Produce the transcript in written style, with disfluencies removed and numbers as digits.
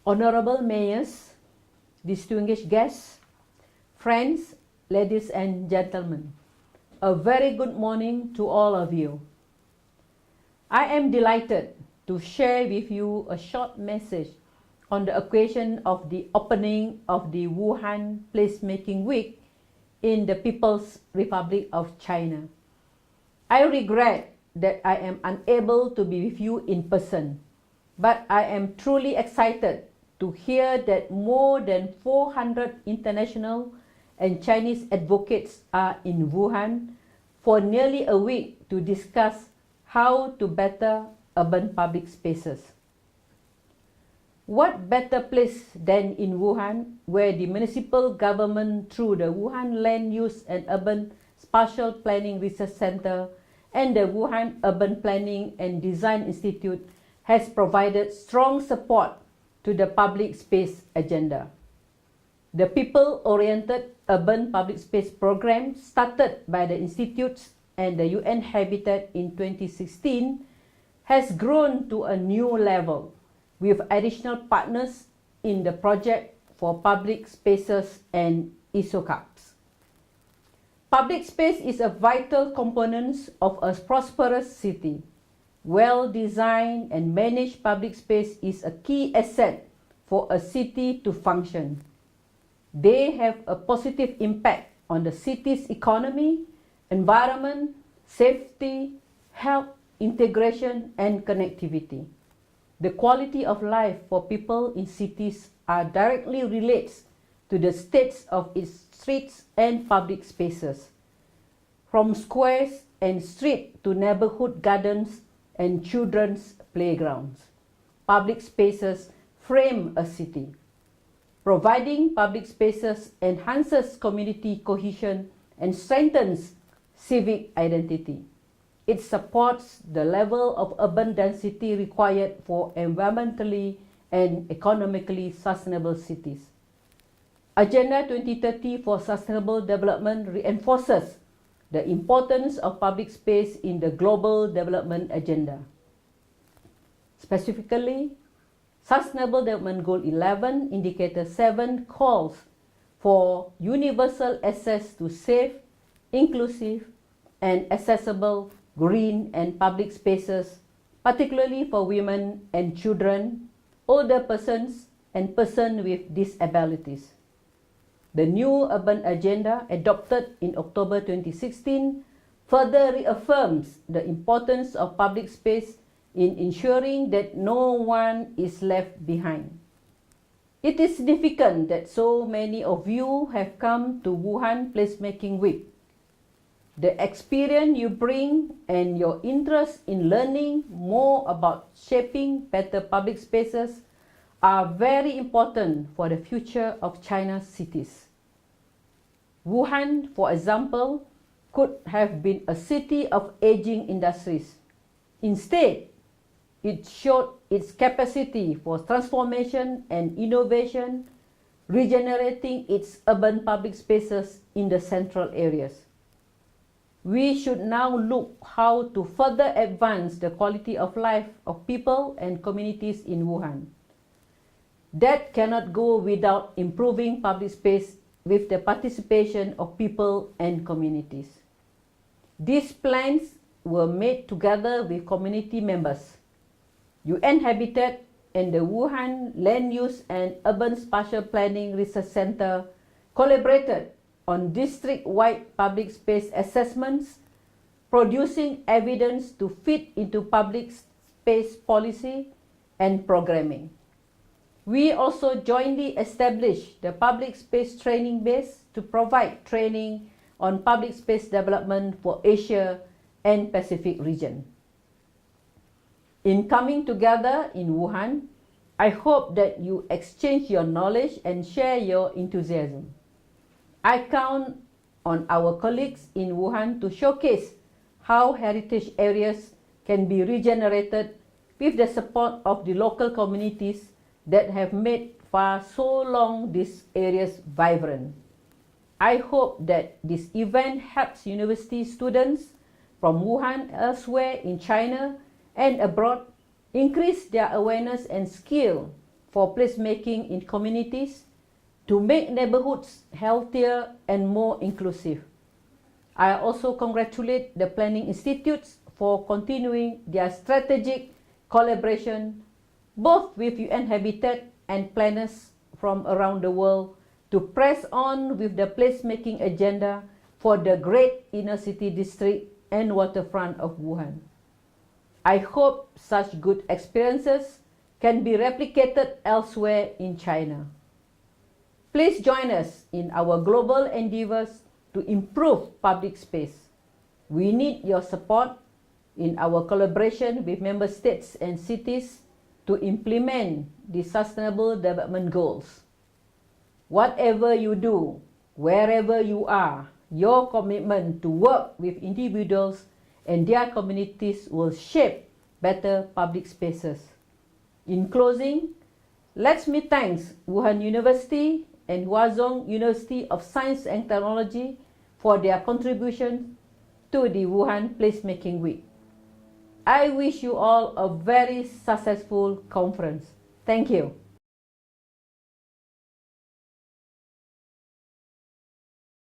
Honorable Mayors, distinguished guests, friends, ladies and gentlemen, a very good morning to all of you. I am delighted to share with you a short message on the occasion of the opening of the Wuhan Placemaking Week in the People's Republic of China. I regret that I am unable to be with you in person, but I am truly excited to hear that more than 400 international and Chinese advocates are in Wuhan for nearly a week to discuss how to better urban public spaces. What better place than in Wuhan, where the municipal government through the Wuhan Land Use and Urban Spatial Planning Research Center and the Wuhan Urban Planning and Design Institute has provided strong support to the public space agenda. The people-oriented urban public space program started by the institutes and the UN Habitat in 2016 has grown to a new level with additional partners in the project for public spaces and ISOCAPs. Public space is a vital component of a prosperous city. Well-designed and managed public space is a key asset for a city to function. They have a positive impact on the city's economy, environment, safety, health, integration, and connectivity. The quality of life for people in cities are directly relates to the states of its streets and public spaces, from squares and streets to neighborhood gardens and children's playgrounds. Public spaces frame a city. Providing public spaces enhances community cohesion and strengthens civic identity. It supports the level of urban density required for environmentally and economically sustainable cities. Agenda 2030 for Sustainable Development reinforces the importance of public space in the global development agenda. Specifically, Sustainable Development Goal 11, Indicator 7 calls for universal access to safe, inclusive, and accessible green and public spaces, particularly for women and children, older persons, and persons with disabilities. The new urban agenda, adopted in October 2016, further reaffirms the importance of public space in ensuring that no one is left behind. It is significant that so many of you have come to Wuhan Placemaking Week. The experience you bring and your interest in learning more about shaping better public spaces are very important for the future of China's cities. Wuhan, for example, could have been a city of aging industries. Instead, it showed its capacity for transformation and innovation, regenerating its urban public spaces in the central areas. We should now look how to further advance the quality of life of people and communities in Wuhan. That cannot go without improving public space with the participation of people and communities. These plans were made together with community members. UN Habitat and the Wuhan Land Use and Urban Spatial Planning Research Center collaborated on district-wide public space assessments, producing evidence to fit into public space policy and programming. We also jointly established the Public Space Training Base to provide training on public space development for Asia and Pacific region. In coming together in Wuhan, I hope that you exchange your knowledge and share your enthusiasm. I count on our colleagues in Wuhan to showcase how heritage areas can be regenerated with the support of the local communities that have made for so long these areas vibrant. I hope that this event helps university students from Wuhan elsewhere in China and abroad increase their awareness and skill for placemaking in communities to make neighborhoods healthier and more inclusive. I also congratulate the planning institutes for continuing their strategic collaboration both with UN Habitat and planners from around the world to press on with the placemaking agenda for the great inner city district and waterfront of Wuhan. I hope such good experiences can be replicated elsewhere in China. Please join us in our global endeavors to improve public space. We need your support in our collaboration with member states and cities to implement the Sustainable Development Goals. Whatever you do, wherever you are, your commitment to work with individuals and their communities will shape better public spaces. In closing, let me thank Wuhan University and Huazhong University of Science and Technology for their contribution to the Wuhan Placemaking Week. I wish you all a very successful conference. Thank you.